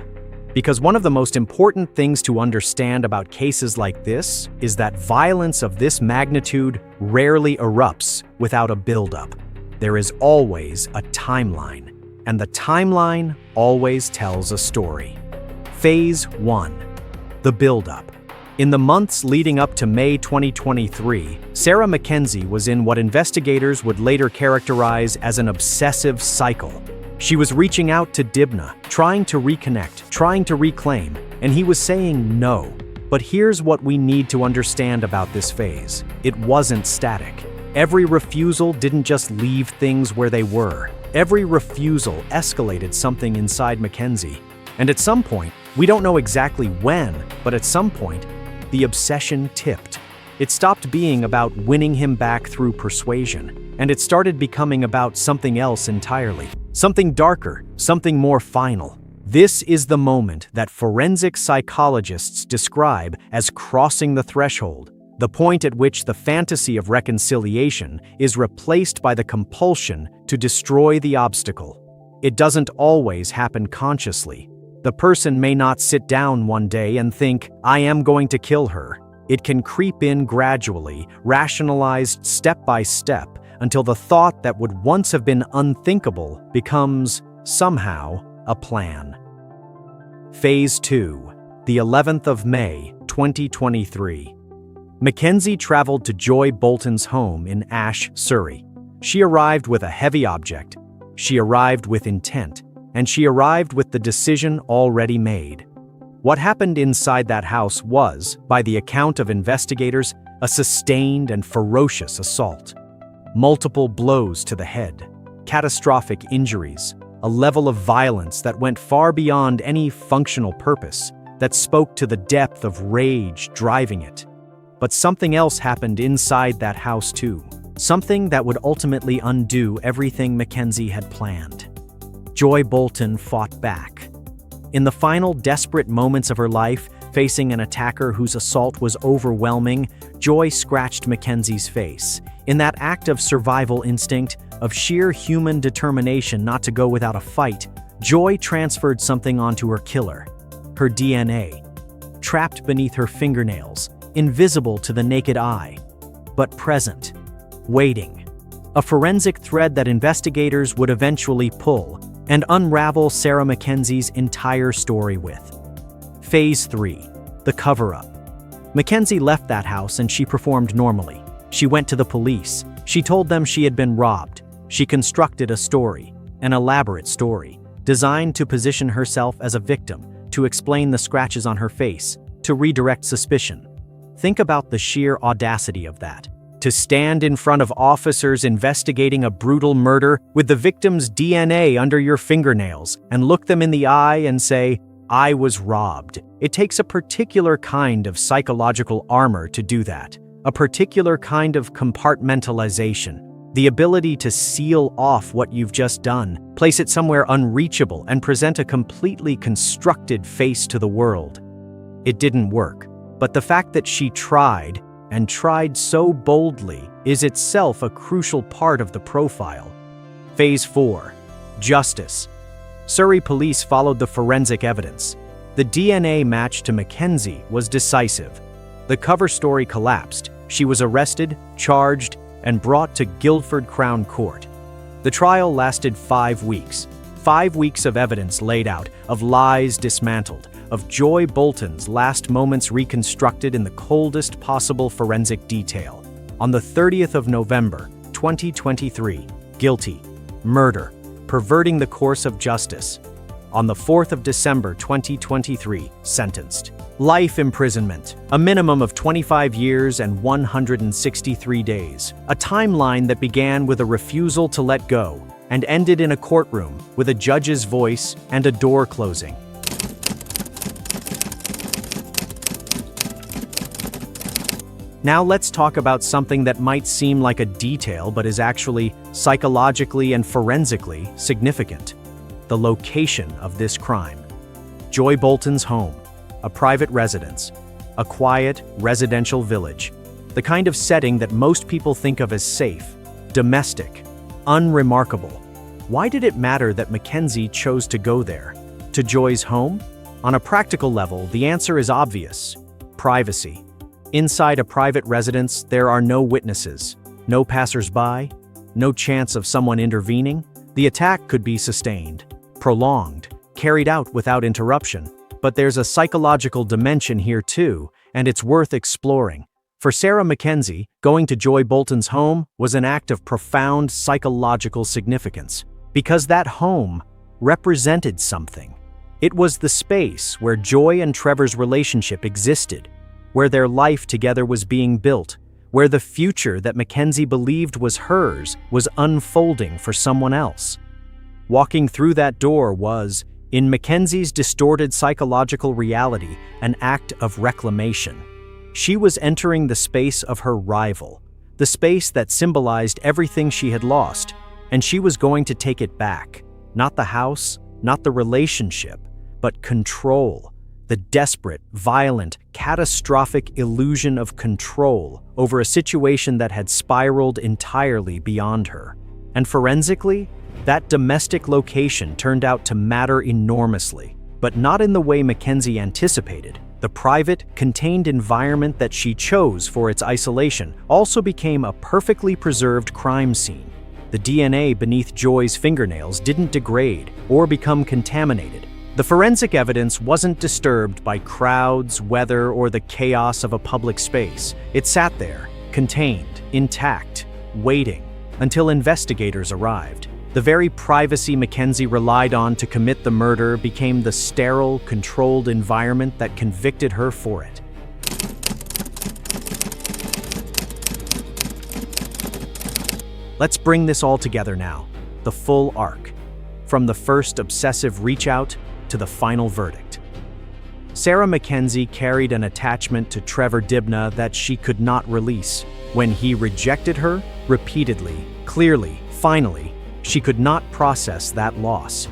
Because one of the most important things to understand about cases like this is that violence of this magnitude rarely erupts without a buildup. There is always a timeline, and the timeline always tells a story. Phase 1. The buildup. In the months leading up to May 2023, Sara McKenzie was in what investigators would later characterize as an obsessive cycle. She was reaching out to Dibnah, trying to reconnect, trying to reclaim, and he was saying no. But here's what we need to understand about this phase. It wasn't static. Every refusal didn't just leave things where they were. Every refusal escalated something inside McKenzie. And at some point, we don't know exactly when, but at some point, the obsession tipped. It stopped being about winning him back through persuasion, and it started becoming about something else entirely. Something darker, something more final. This is the moment that forensic psychologists describe as crossing the threshold, the point at which the fantasy of reconciliation is replaced by the compulsion to destroy the obstacle. It doesn't always happen consciously. The person may not sit down one day and think, "I am going to kill her." It can creep in gradually, rationalized step by step, until the thought that would once have been unthinkable becomes, somehow, a plan. Phase 2. The 11th of May, 2023. McKenzie traveled to Joy Boulton's home in Ash, Surrey. She arrived with a heavy object. She arrived with intent. And she arrived with the decision already made. What happened inside that house was, by the account of investigators, a sustained and ferocious assault. Multiple blows to the head, catastrophic injuries, a level of violence that went far beyond any functional purpose, that spoke to the depth of rage driving it. But something else happened inside that house too. Something that would ultimately undo everything Mackenzie had planned. Joy Boulton fought back. In the final desperate moments of her life, facing an attacker whose assault was overwhelming, Joy scratched Mackenzie's face. In that act of survival instinct, of sheer human determination not to go without a fight, Joy transferred something onto her killer. Her DNA. Trapped beneath her fingernails, invisible to the naked eye, but present, waiting. A forensic thread that investigators would eventually pull and unravel Sara McKenzie's entire story with. Phase 3. The cover-up. Mackenzie left that house and she performed normally. She went to the police. She told them she had been robbed. She constructed a story, an elaborate story, designed to position herself as a victim, to explain the scratches on her face, to redirect suspicion. Think about the sheer audacity of that. To stand in front of officers investigating a brutal murder with the victim's DNA under your fingernails and look them in the eye and say, "I was robbed." It takes a particular kind of psychological armor to do that, a particular kind of compartmentalization, the ability to seal off what you've just done, place it somewhere unreachable, and present a completely constructed face to the world. It didn't work, but the fact that she tried, and tried so boldly, is itself a crucial part of the profile. Phase 4. Justice. Surrey Police followed the forensic evidence. The DNA match to Mackenzie was decisive. The cover story collapsed. She was arrested, charged, and brought to Guildford Crown Court. The trial lasted 5 weeks. 5 weeks of evidence laid out, of lies dismantled, of Joy Boulton's last moments reconstructed in the coldest possible forensic detail. On the 30th of November, 2023, guilty, murder, perverting the course of justice. On the 4th of December 2023, sentenced. Life imprisonment, a minimum of 25 years and 163 days. A timeline that began with a refusal to let go and ended in a courtroom with a judge's voice and a door closing. Now let's talk about something that might seem like a detail but is actually psychologically and forensically significant. The location of this crime. Joy Boulton's home, a private residence, a quiet residential village, the kind of setting that most people think of as safe, domestic, unremarkable. Why did it matter that Mackenzie chose to go there? To Joy's home? On a practical level, the answer is obvious: privacy. Inside a private residence, there are no witnesses, no passers-by, no chance of someone intervening. The attack could be sustained, prolonged, carried out without interruption. But there's a psychological dimension here too, and it's worth exploring. For Sara McKenzie, going to Joy Boulton's home was an act of profound psychological significance, because that home represented something. It was the space where Joy and Trevor's relationship existed, where their life together was being built, where the future that Mackenzie believed was hers was unfolding for someone else. Walking through that door was, in Mackenzie's distorted psychological reality, an act of reclamation. She was entering the space of her rival, the space that symbolized everything she had lost, and she was going to take it back. Not the house, not the relationship, but control. The desperate, violent, catastrophic illusion of control over a situation that had spiraled entirely beyond her. And forensically, that domestic location turned out to matter enormously, but not in the way Mackenzie anticipated. The private, contained environment that she chose for its isolation also became a perfectly preserved crime scene. The DNA beneath Joy's fingernails didn't degrade or become contaminated. The forensic evidence wasn't disturbed by crowds, weather, or the chaos of a public space. It sat there, contained, intact, waiting, until investigators arrived. The very privacy Mackenzie relied on to commit the murder became the sterile, controlled environment that convicted her for it. Let's bring this all together now, the full arc. from the first obsessive reach-out to the final verdict. Sara McKenzie carried an attachment to Trevor Dibnah that she could not release. When he rejected her, repeatedly, clearly, finally, she could not process that loss.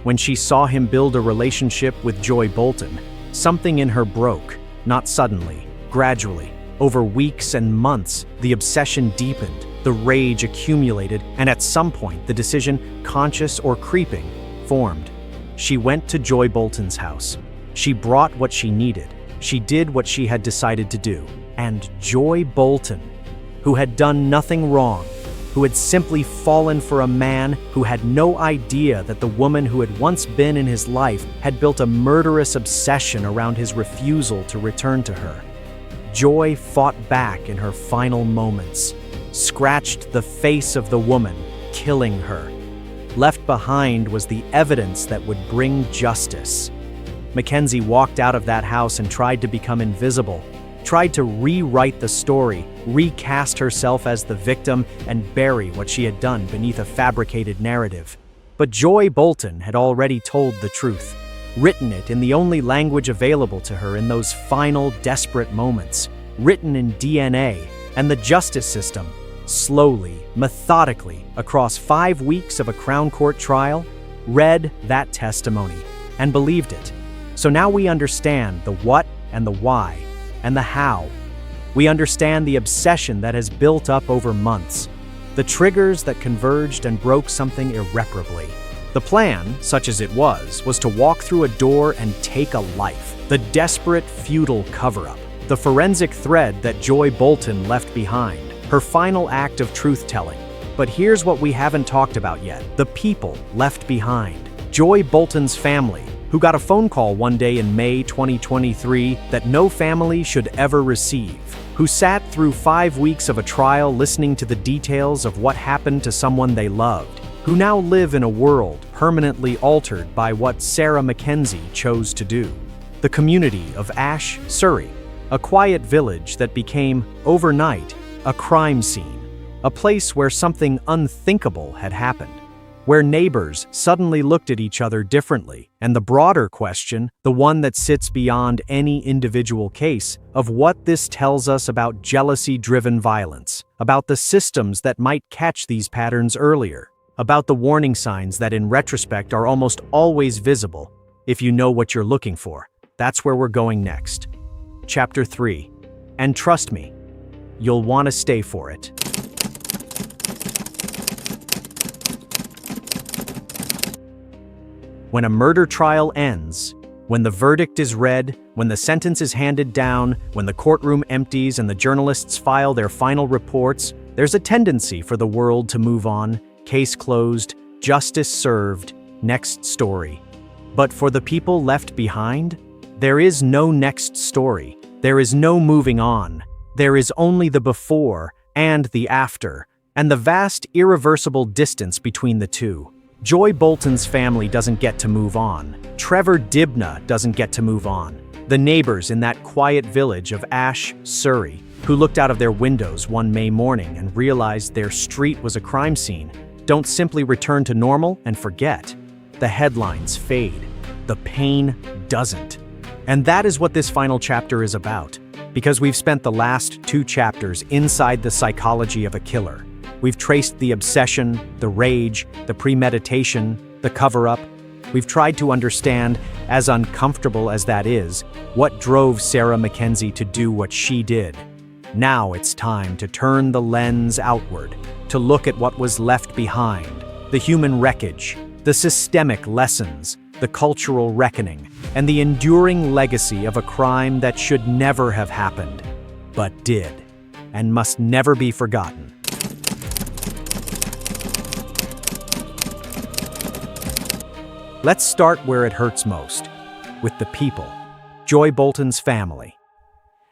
When she saw him build a relationship with Joy Boulton, something in her broke, not suddenly, gradually. Over weeks and months, the obsession deepened, the rage accumulated, and at some point, the decision, conscious or creeping, formed. She went to Joy Boulton's house. She brought what she needed. She did what she had decided to do. And Joy Boulton, who had done nothing wrong, who had simply fallen for a man who had no idea that the woman who had once been in his life had built a murderous obsession around his refusal to return to her. Joy fought back in her final moments, scratched the face of the woman, killing her. Left behind was the evidence that would bring justice. McKenzie walked out of that house and tried to become invisible, tried to rewrite the story, recast herself as the victim, and bury what she had done beneath a fabricated narrative. But Joy Boulton had already told the truth, written it in the only language available to her in those final, desperate moments, written in DNA, and the justice system, slowly, methodically, across 5 weeks of a Crown Court trial, read that testimony and believed it. So now we understand the what and the why and the how. We understand the obsession that has built up over months, the triggers that converged and broke something irreparably. The plan, such as it was to walk through a door and take a life. The desperate, futile cover-up. The forensic thread that Joy Boulton left behind. Her final act of truth-telling. But here's what we haven't talked about yet. The people left behind. Joy Boulton's family, who got a phone call one day in May 2023 that no family should ever receive, who sat through 5 weeks of a trial listening to the details of what happened to someone they loved, who now live in a world permanently altered by what Sara McKenzie chose to do. The community of Ash, Surrey, a quiet village that became, overnight, a crime scene, a place where something unthinkable had happened, where neighbors suddenly looked at each other differently, and the broader question, the one that sits beyond any individual case, of what this tells us about jealousy-driven violence, about the systems that might catch these patterns earlier, about the warning signs that in retrospect are almost always visible if you know what you're looking for. That's where we're going next. Chapter 3. And trust me, you'll want to stay for it. When a murder trial ends, when the verdict is read, when the sentence is handed down, when the courtroom empties and the journalists file their final reports, there's a tendency for the world to move on. Case closed, justice served, next story. But for the people left behind, there is no next story. There is no moving on. There is only the before and the after, and the vast, irreversible distance between the two. Joy Boulton's family doesn't get to move on. Trevor Dibnah doesn't get to move on. The neighbors in that quiet village of Ash, Surrey, who looked out of their windows one May morning and realized their street was a crime scene, don't simply return to normal and forget. The headlines fade. The pain doesn't. And that is what this final chapter is about, because we've spent the last 2 chapters inside the psychology of a killer. We've traced the obsession, the rage, the premeditation, the cover-up. We've tried to understand, as uncomfortable as that is, what drove Sara McKenzie to do what she did. Now it's time to turn the lens outward, to look at what was left behind, the human wreckage, the systemic lessons, the cultural reckoning, and the enduring legacy of a crime that should never have happened, but did, and must never be forgotten. Let's start where it hurts most, with the people, Joy Boulton's family.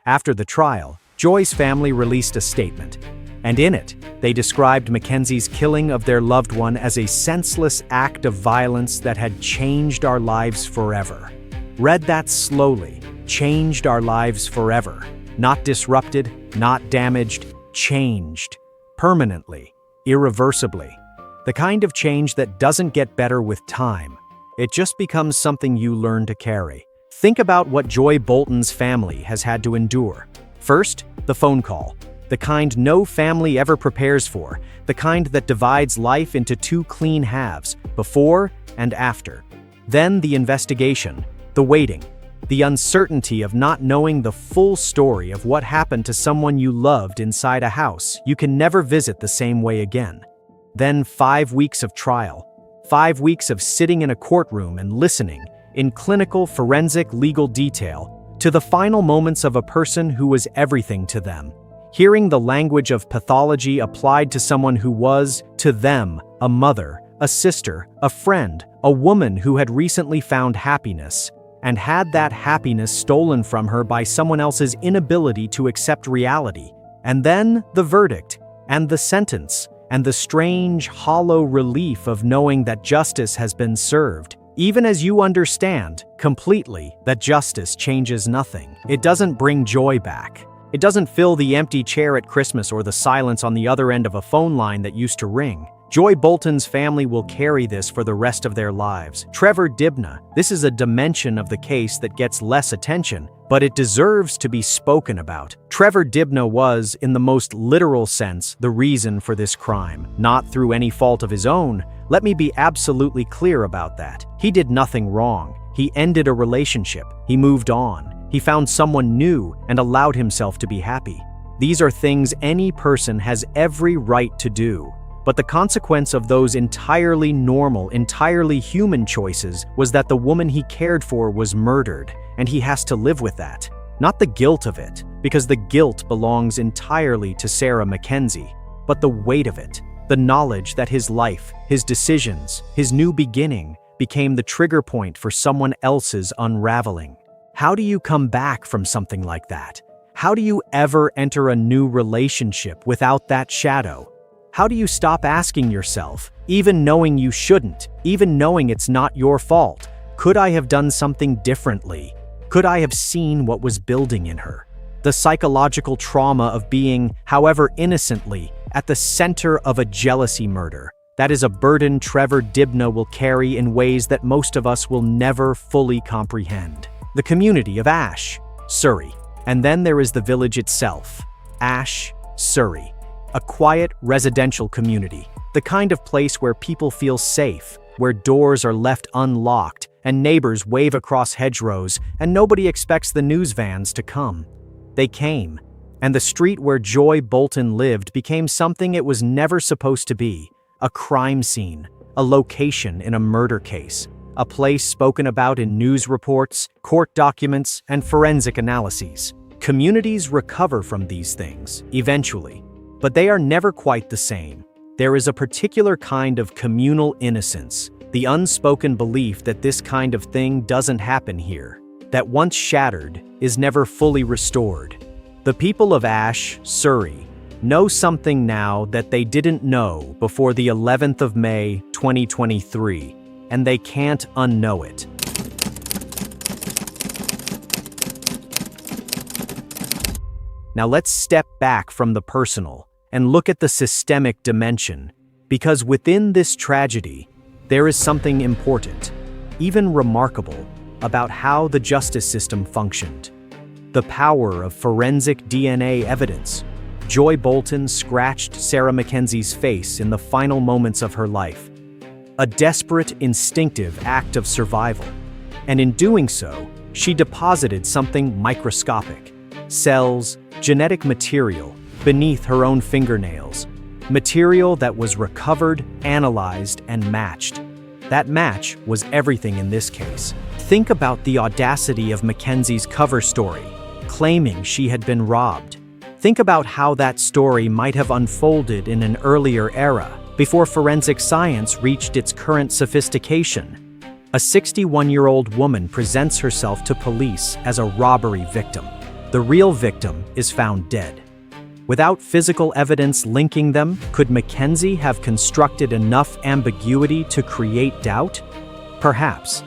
After the trial, Joy's family released a statement, and in it, they described McKenzie's killing of their loved one as a senseless act of violence that had changed our lives forever. Read that slowly. Changed our lives forever. Not disrupted, not damaged, changed. Permanently, irreversibly. The kind of change that doesn't get better with time. It just becomes something you learn to carry. Think about what Joy Boulton's family has had to endure. First, the phone call. The kind no family ever prepares for. The kind that divides life into two clean halves, before and after. Then the investigation, the waiting, the uncertainty of not knowing the full story of what happened to someone you loved inside a house you can never visit the same way again. Then 5 weeks of trial. 5 weeks of sitting in a courtroom and listening, in clinical forensic legal detail, to the final moments of a person who was everything to them. Hearing the language of pathology applied to someone who was, to them, a mother, a sister, a friend, a woman who had recently found happiness, and had that happiness stolen from her by someone else's inability to accept reality. And then the verdict, and the sentence, and the strange, hollow relief of knowing that justice has been served. Even as you understand, completely, that justice changes nothing. It doesn't bring joy back. It doesn't fill the empty chair at Christmas or the silence on the other end of a phone line that used to ring. Joy Boulton's family will carry this for the rest of their lives. Trevor Dibnah, this is a dimension of the case that gets less attention, but it deserves to be spoken about. Trevor Dibnah was, in the most literal sense, the reason for this crime, not through any fault of his own. Let me be absolutely clear about that. He did nothing wrong. He ended a relationship. He moved on. He found someone new and allowed himself to be happy. These are things any person has every right to do. But the consequence of those entirely normal, entirely human choices was that the woman he cared for was murdered, and he has to live with that. Not the guilt of it, because the guilt belongs entirely to Sara McKenzie, but the weight of it, the knowledge that his life, his decisions, his new beginning became the trigger point for someone else's unraveling. How do you come back from something like that? How do you ever enter a new relationship without that shadow? How do you stop asking yourself, even knowing you shouldn't, even knowing it's not your fault, could I have done something differently? Could I have seen what was building in her? The psychological trauma of being, however innocently, at the center of a jealousy murder. That is a burden Trevor Dibnah will carry in ways that most of us will never fully comprehend. The community of Ash, Surrey. And then there is the village itself, Ash, Surrey. A quiet residential community, the kind of place where people feel safe, where doors are left unlocked and neighbors wave across hedgerows and nobody expects the news vans to come. They came, and the street where Joy Boulton lived became something it was never supposed to be, a crime scene, a location in a murder case, a place spoken about in news reports, court documents, and forensic analyses. Communities recover from these things, eventually. But they are never quite the same. There is a particular kind of communal innocence, the unspoken belief that this kind of thing doesn't happen here, that once shattered is never fully restored. The people of Ash, Surrey, know something now that they didn't know before the 11th of May, 2023, and they can't unknow it. Now let's step back from the personal and look at the systemic dimension, because within this tragedy, there is something important, even remarkable, about how the justice system functioned. The power of forensic DNA evidence. Joy Boulton scratched Sara McKenzie's face in the final moments of her life. A desperate, instinctive act of survival. And in doing so, she deposited something microscopic. Cells, genetic material, beneath her own fingernails. Material that was recovered, analyzed, and matched. That match was everything in this case. Think about the audacity of McKenzie's cover story, claiming she had been robbed. Think about how that story might have unfolded in an earlier era, before forensic science reached its current sophistication. A 61-year-old woman presents herself to police as a robbery victim. The real victim is found dead. Without physical evidence linking them, could McKenzie have constructed enough ambiguity to create doubt? Perhaps.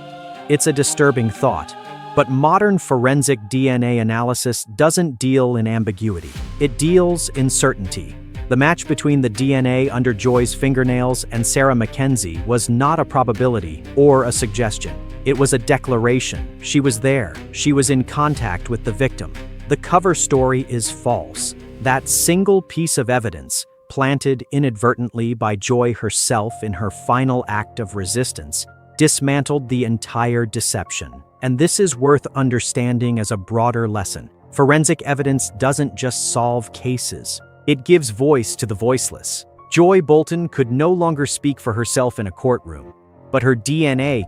It's a disturbing thought, but modern forensic DNA analysis doesn't deal in ambiguity. It deals in certainty. The match between the DNA under Joy's fingernails and Sara McKenzie was not a probability or a suggestion. It was a declaration. She was there. She was in contact with the victim. The cover story is false. That single piece of evidence, planted inadvertently by Joy herself in her final act of resistance, dismantled the entire deception. And this is worth understanding as a broader lesson. Forensic evidence doesn't just solve cases. It gives voice to the voiceless. Joy Boulton could no longer speak for herself in a courtroom, but her DNA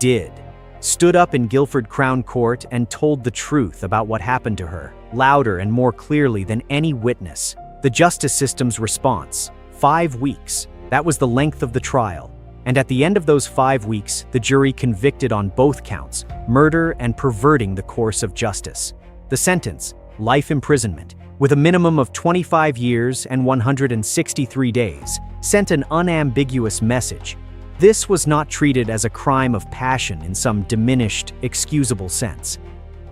did. Stood up in Guildford Crown Court and told the truth about what happened to her, louder and more clearly than any witness. The justice system's response: 5 weeks. That was the length of the trial. And at the end of those 5 weeks, the jury convicted on both counts, murder and perverting the course of justice. The sentence: life imprisonment, with a minimum of 25 years and 163 days, sent an unambiguous message. This was not treated as a crime of passion in some diminished, excusable sense.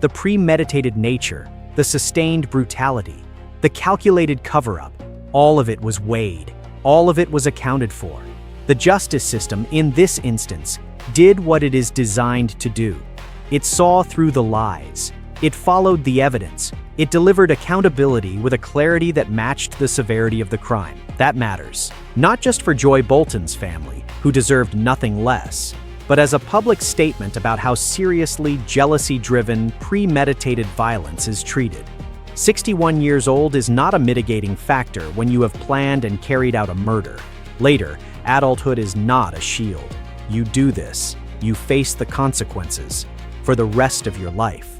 The premeditated nature, the sustained brutality, the calculated cover-up, all of it was weighed, all of it was accounted for. The justice system, in this instance, did what it is designed to do. It saw through the lies. It followed the evidence. It delivered accountability with a clarity that matched the severity of the crime. That matters, not just for Joy Boulton's family, who deserved nothing less, but as a public statement about how seriously jealousy-driven, premeditated violence is treated. 61 years old is not a mitigating factor when you have planned and carried out a murder. Later, adulthood is not a shield. You do this, you face the consequences for the rest of your life.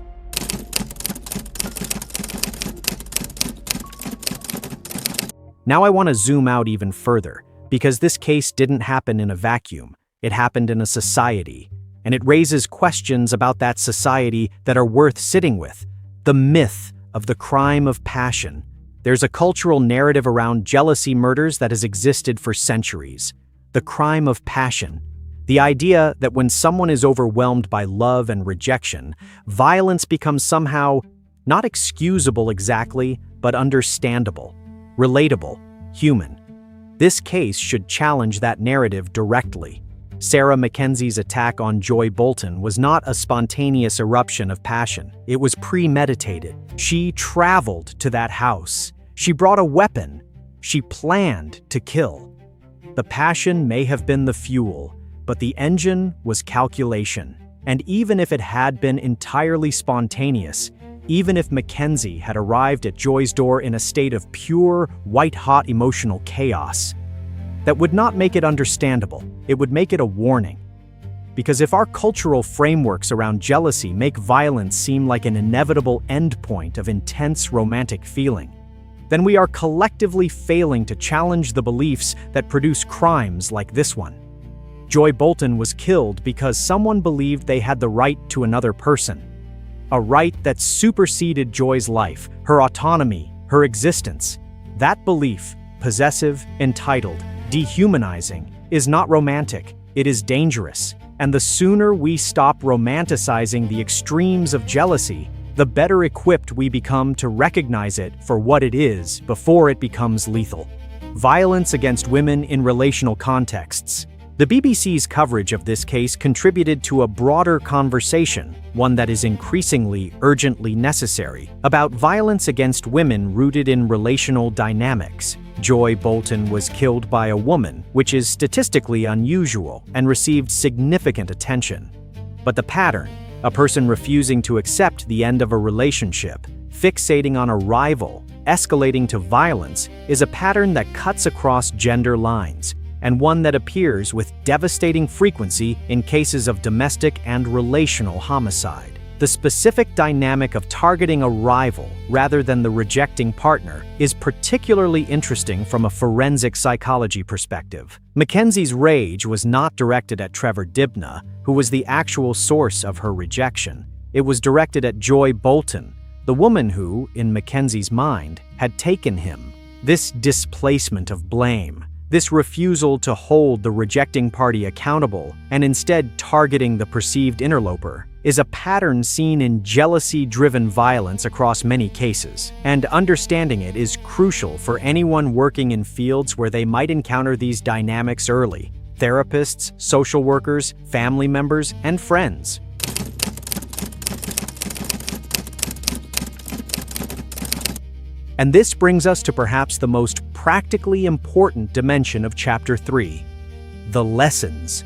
Now I want to zoom out even further, because this case didn't happen in a vacuum. It happened in a society, and it raises questions about that society that are worth sitting with. The myth of the crime of passion. There's a cultural narrative around jealousy murders that has existed for centuries. The crime of passion. The idea that when someone is overwhelmed by love and rejection, violence becomes somehow not excusable exactly, but understandable, relatable, human. This case should challenge that narrative directly. Sara McKenzie's attack on Joy Boulton was not a spontaneous eruption of passion. It was premeditated. She traveled to that house. She brought a weapon. She planned to kill. The passion may have been the fuel, but the engine was calculation. And even if it had been entirely spontaneous, even if McKenzie had arrived at Joy's door in a state of pure, white-hot emotional chaos, that would not make it understandable. It would make it a warning. Because if our cultural frameworks around jealousy make violence seem like an inevitable endpoint of intense romantic feeling, then we are collectively failing to challenge the beliefs that produce crimes like this one. Joy Boulton was killed because someone believed they had the right to another person. A right that superseded Joy's life, her autonomy, her existence. That belief, possessive, entitled, dehumanizing, is not romantic, it is dangerous. And the sooner we stop romanticizing the extremes of jealousy, the better equipped we become to recognize it for what it is before it becomes lethal. Violence against women in relational contexts. The BBC's coverage of this case contributed to a broader conversation, one that is increasingly urgently necessary, about violence against women rooted in relational dynamics. Joy Boulton was killed by a woman, which is statistically unusual and received significant attention. But the pattern, a person refusing to accept the end of a relationship, fixating on a rival, escalating to violence, is a pattern that cuts across gender lines, and one that appears with devastating frequency in cases of domestic and relational homicide. The specific dynamic of targeting a rival rather than the rejecting partner is particularly interesting from a forensic psychology perspective. McKenzie's rage was not directed at Trevor Dibnah, who was the actual source of her rejection. It was directed at Joy Boulton, the woman who, in McKenzie's mind, had taken him. This displacement of blame, this refusal to hold the rejecting party accountable and instead targeting the perceived interloper, is a pattern seen in jealousy-driven violence across many cases, and understanding it is crucial for anyone working in fields where they might encounter these dynamics early: therapists, social workers, family members, and friends. And this brings us to perhaps the most practically important dimension of Chapter 3, the lessons.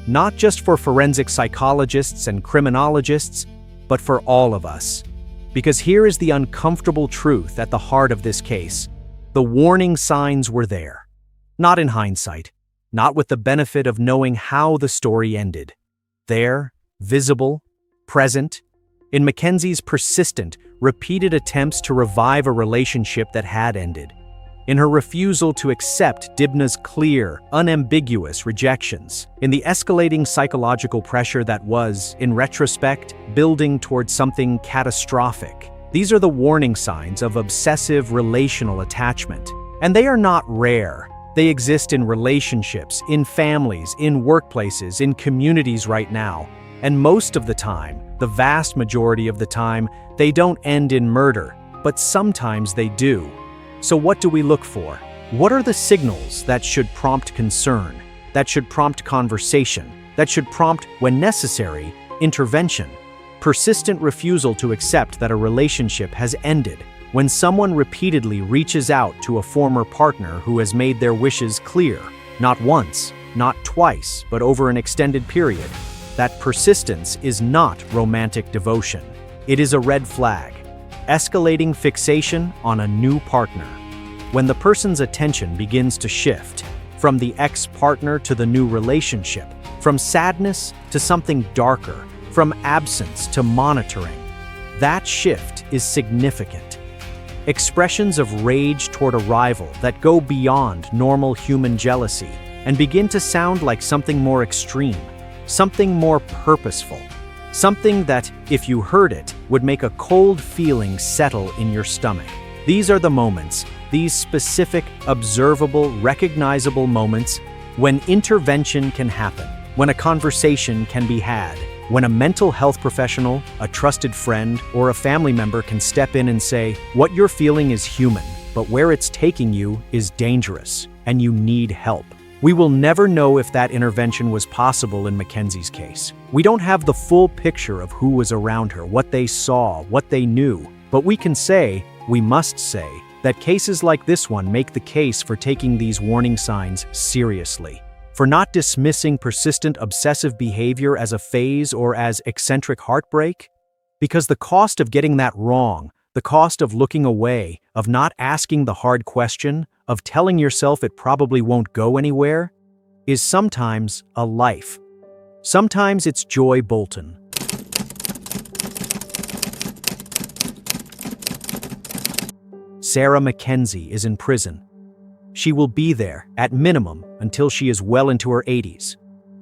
Not just for forensic psychologists and criminologists, but for all of us. Because here is the uncomfortable truth at the heart of this case. The warning signs were there. Not in hindsight, not with the benefit of knowing how the story ended. There, visible, present, in Mackenzie's persistent, repeated attempts to revive a relationship that had ended. In her refusal to accept Dibnah's clear, unambiguous rejections, in the escalating psychological pressure that was, in retrospect, building towards something catastrophic. These are the warning signs of obsessive relational attachment. And they are not rare. They exist in relationships, in families, in workplaces, in communities right now. And most of the time, the vast majority of the time, they don't end in murder, but sometimes they do. So what do we look for? What are the signals that should prompt concern, that should prompt conversation, that should prompt, when necessary, intervention? Persistent refusal to accept that a relationship has ended. When someone repeatedly reaches out to a former partner who has made their wishes clear, not once, not twice, but over an extended period. That persistence is not romantic devotion. It is a red flag. Escalating fixation on a new partner. When the person's attention begins to shift from the ex-partner to the new relationship, from sadness to something darker, from absence to monitoring, that shift is significant. Expressions of rage toward a rival that go beyond normal human jealousy and begin to sound like something more extreme, something more purposeful. Something that, if you heard it, would make a cold feeling settle in your stomach. These are the moments, these specific, observable, recognizable moments when intervention can happen, when a conversation can be had, when a mental health professional, a trusted friend, or a family member can step in and say, "What you're feeling is human, but where it's taking you is dangerous, and you need help." We will never know if that intervention was possible in Mackenzie's case. We don't have the full picture of who was around her, what they saw, what they knew. But we can say, we must say, that cases like this one make the case for taking these warning signs seriously. For not dismissing persistent obsessive behavior as a phase or as eccentric heartbreak. Because the cost of getting that wrong, the cost of looking away, of not asking the hard question, of telling yourself it probably won't go anywhere, is sometimes a life. Sometimes it's Joy Boulton. Sara McKenzie is in prison. She will be there, at minimum, until she is well into her 80s.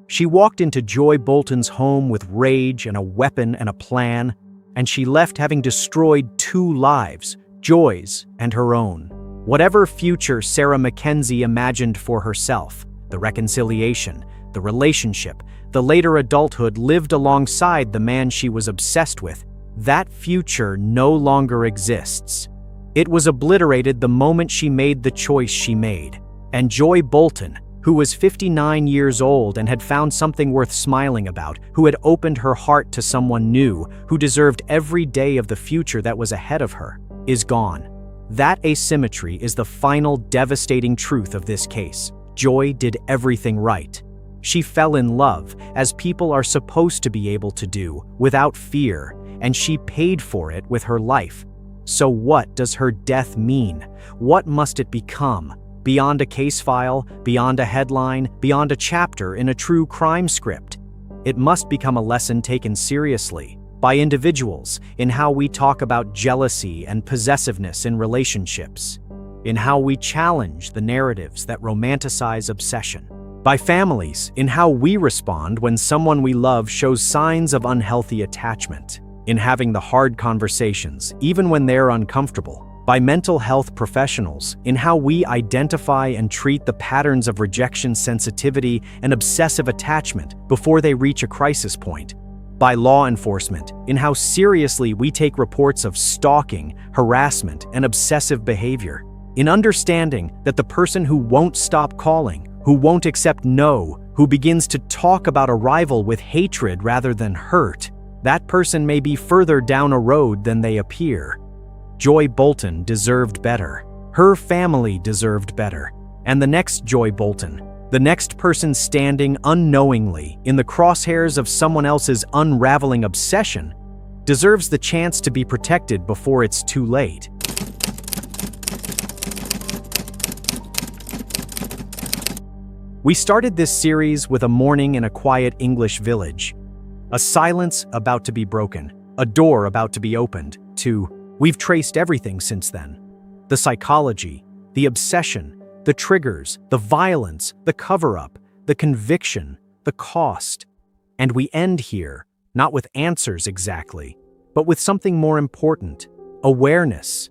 She walked into Joy Boulton's home with rage and a weapon and a plan, and she left having destroyed 2 lives, Joy's and her own. Whatever future Sara McKenzie imagined for herself, the reconciliation, the relationship, the later adulthood lived alongside the man she was obsessed with, that future no longer exists. It was obliterated the moment she made the choice she made. And Joy Boulton, who was 59 years old and had found something worth smiling about, who had opened her heart to someone new, who deserved every day of the future that was ahead of her, is gone. That asymmetry is the final devastating truth of this case. Joy did everything right. She fell in love, as people are supposed to be able to do, without fear, and she paid for it with her life. So what does her death mean? What must it become? Beyond a case file, beyond a headline, beyond a chapter in a true crime script. It must become a lesson taken seriously by individuals in how we talk about jealousy and possessiveness in relationships, in how we challenge the narratives that romanticize obsession, by families in how we respond when someone we love shows signs of unhealthy attachment, in having the hard conversations, even when they're uncomfortable, by mental health professionals in how we identify and treat the patterns of rejection sensitivity and obsessive attachment before they reach a crisis point, by law enforcement in how seriously we take reports of stalking, harassment, and obsessive behavior. In understanding that the person who won't stop calling, who won't accept no, who begins to talk about a rival with hatred rather than hurt, that person may be further down a road than they appear. Joy Boulton deserved better. Her family deserved better. And the next Joy Boulton, the next person standing unknowingly in the crosshairs of someone else's unraveling obsession, deserves the chance to be protected before it's too late. We started this series with a morning in a quiet English village. A silence about to be broken, a door about to be opened, to we've traced everything since then. The psychology, the obsession, the triggers, the violence, the cover-up, the conviction, the cost. And we end here, not with answers exactly, but with something more important: awareness.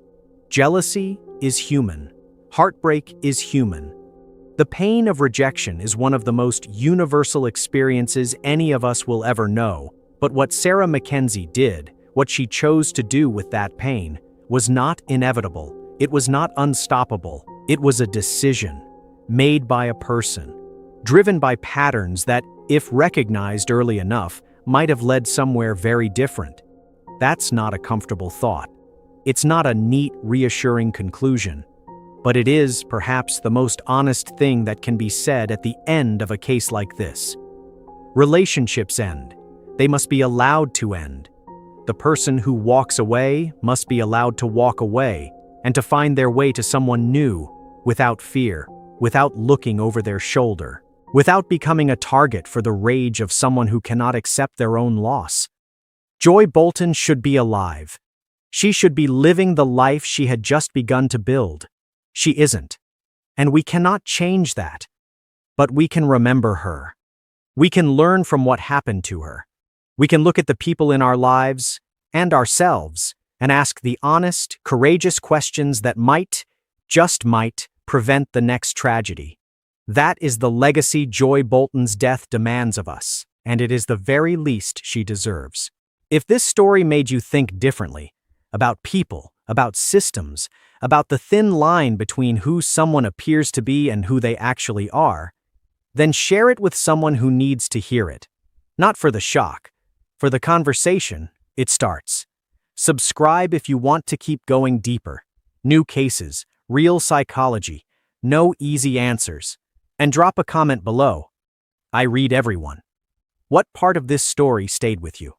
Jealousy is human. Heartbreak is human. The pain of rejection is one of the most universal experiences any of us will ever know, but what Sara McKenzie did, what she chose to do with that pain, was not inevitable. It was not unstoppable. It was a decision, made by a person, driven by patterns that, if recognized early enough, might have led somewhere very different. That's not a comfortable thought. It's not a neat, reassuring conclusion. But it is, perhaps, the most honest thing that can be said at the end of a case like this. Relationships end. They must be allowed to end. The person who walks away must be allowed to walk away and to find their way to someone new, without fear, without looking over their shoulder, without becoming a target for the rage of someone who cannot accept their own loss. Joy Boulton should be alive. She should be living the life she had just begun to build. She isn't. And we cannot change that. But we can remember her. We can learn from what happened to her. We can look at the people in our lives and ourselves and ask the honest, courageous questions that might, just might, prevent the next tragedy. That is the legacy Joy Boulton's death demands of us, and it is the very least she deserves. If this story made you think differently about people, about systems, about the thin line between who someone appears to be and who they actually are, then share it with someone who needs to hear it. Not for the shock, for the conversation, it starts. Subscribe if you want to keep going deeper. New cases, real psychology, no easy answers. And drop a comment below. I read everyone. What part of this story stayed with you?